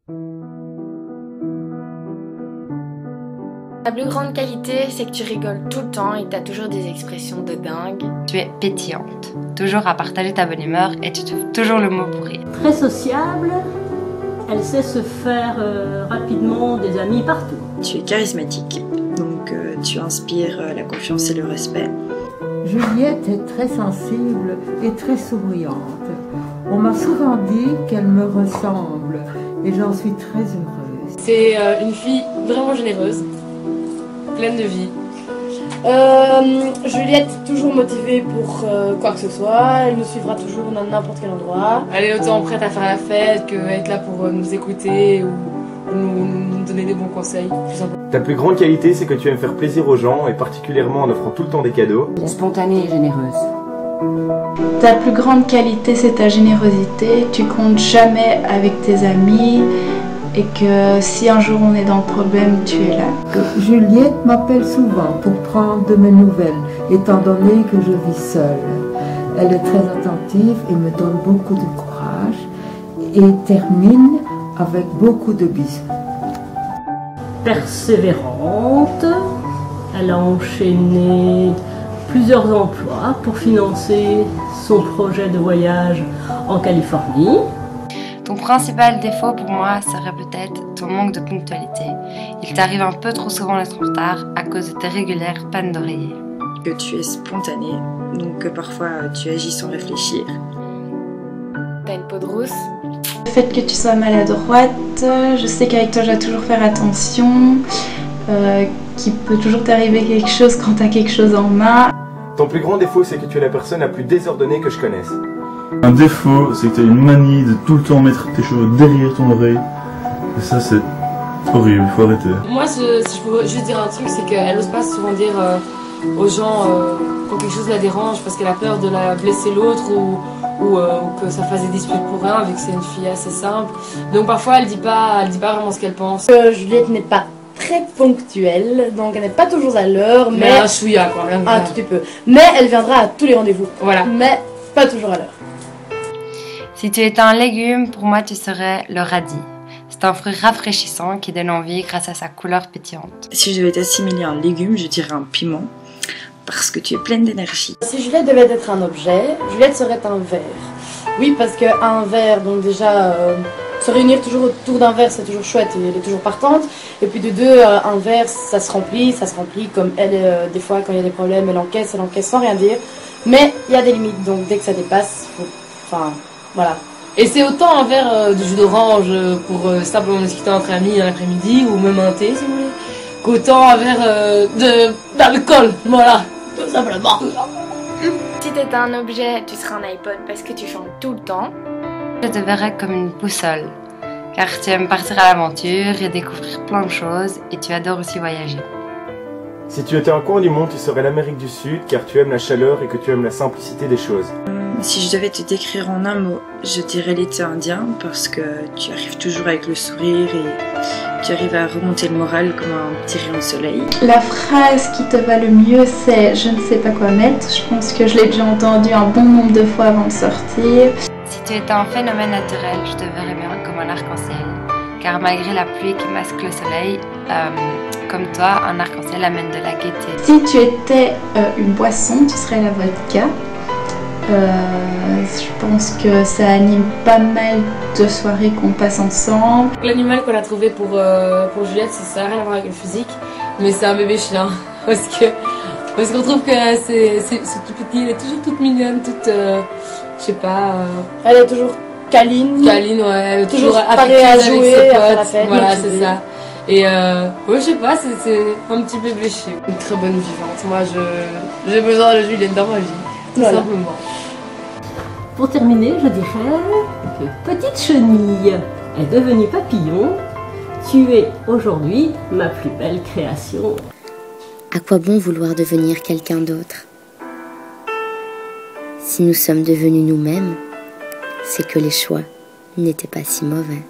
Ta plus grande qualité, c'est que tu rigoles tout le temps et que tu as toujours des expressions de dingue. Tu es pétillante, toujours à partager ta bonne humeur et tu trouves toujours le mot pour rire. Très sociable, elle sait se faire rapidement des amis partout. Tu es charismatique, donc tu inspires la confiance et le respect. Juliette est très sensible et très souriante. On m'a souvent dit qu'elle me ressemble et j'en suis très heureuse. C'est une fille vraiment généreuse, pleine de vie. Juliette, toujours motivée pour quoi que ce soit, elle nous suivra toujours dans n'importe quel endroit. Elle est autant prête à faire la fête qu'être là pour nous écouter ou nous donner des bons conseils. Ta plus grande qualité, c'est que tu aimes faire plaisir aux gens et particulièrement en offrant tout le temps des cadeaux. Spontanée et généreuse. Ta plus grande qualité, c'est ta générosité. Tu comptes jamais avec tes amis et que si un jour on est dans le problème, tu es là. Juliette m'appelle souvent pour prendre de mes nouvelles, étant donné que je vis seule. Elle est très attentive et me donne beaucoup de courage et termine avec beaucoup de bisous. Persévérante, elle a enchaîné plusieurs emplois pour financer son projet de voyage en Californie. Ton principal défaut pour moi serait peut-être ton manque de ponctualité. Il t'arrive un peu trop souvent d'être en retard à cause de tes régulières pannes d'oreiller. Que tu es spontanée, donc que parfois tu agis sans réfléchir. T'as une peau de rousse. Le fait que tu sois maladroite, je sais qu'avec toi je dois toujours faire attention, qu'il peut toujours t'arriver quelque chose quand t'as quelque chose en main. Ton plus grand défaut, c'est que tu es la personne la plus désordonnée que je connaisse. Un défaut, c'est que tu as une manie de tout le temps mettre tes cheveux derrière ton oreille. Et ça, c'est horrible, il faut arrêter. Moi, si je peux juste dire un truc, c'est qu'elle n'ose pas souvent dire aux gens quand quelque chose la dérange parce qu'elle a peur de la blesser l'autre ou que ça fasse des disputes pour rien, vu que c'est une fille assez simple. Donc parfois, elle dit pas vraiment ce qu'elle pense. Juliette n'est pas très ponctuelle, donc elle n'est pas toujours à l'heure, mais un chouïa, quoi. Un tout petit peu. Mais elle viendra à tous les rendez-vous. Voilà. Mais pas toujours à l'heure. Si tu étais un légume, pour moi tu serais le radis. C'est un fruit rafraîchissant qui donne envie grâce à sa couleur pétillante. Si je devais t'assimiler à un légume, je dirais un piment, parce que tu es pleine d'énergie. Si Juliette devait être un objet, Juliette serait un verre. Oui, parce qu'un verre, donc déjà, se réunir toujours autour d'un verre, c'est toujours chouette, et elle est toujours partante. Et puis de deux, un verre, ça se remplit comme elle, des fois, quand il y a des problèmes, elle encaisse sans rien dire. Mais il y a des limites, donc dès que ça dépasse, enfin, voilà. Et c'est autant un verre de jus d'orange pour simplement discuter entre amis un après-midi, ou même un thé, si vous voulez, qu'autant un verre d'alcool, voilà, tout simplement. Si t'étais un objet, tu serais un iPod parce que tu chantes tout le temps. Je te verrais comme une boussole, car tu aimes partir à l'aventure et découvrir plein de choses et tu adores aussi voyager. Si tu étais un coin du monde, tu serais l'Amérique du Sud, car tu aimes la chaleur et que tu aimes la simplicité des choses. Si je devais te décrire en un mot, je dirais l'été indien, parce que tu arrives toujours avec le sourire et tu arrives à remonter le moral comme un petit rayon de soleil. La phrase qui te va le mieux, c'est « je ne sais pas quoi mettre ». Je pense que je l'ai déjà entendu un bon nombre de fois avant de sortir. Si tu étais un phénomène naturel, je te verrais bien comme un arc-en-ciel. Car malgré la pluie qui masque le soleil, comme toi, un arc-en-ciel amène de la gaieté. Si tu étais une boisson, tu serais la vodka. Je pense que ça anime pas mal de soirées qu'on passe ensemble. L'animal qu'on a trouvé pour Juliette, ça n'a rien à voir avec le physique, mais c'est un bébé chien. Parce qu'on trouve que c'est tout petit, elle est toujours toute mignonne, toute, je sais pas... Elle est toujours câline. Câline, ouais, elle est toujours parée à jouer, à faire la fête. Voilà, c'est ça. Et ouais, je sais pas, c'est un petit bébé chien. Une très bonne vivante. Moi, j'ai besoin de Juliette dans ma vie, tout simplement. Pour terminer, je dirais que petite chenille est devenue papillon. Tu es aujourd'hui ma plus belle création. À quoi bon vouloir devenir quelqu'un d'autre? Si nous sommes devenus nous-mêmes, c'est que les choix n'étaient pas si mauvais.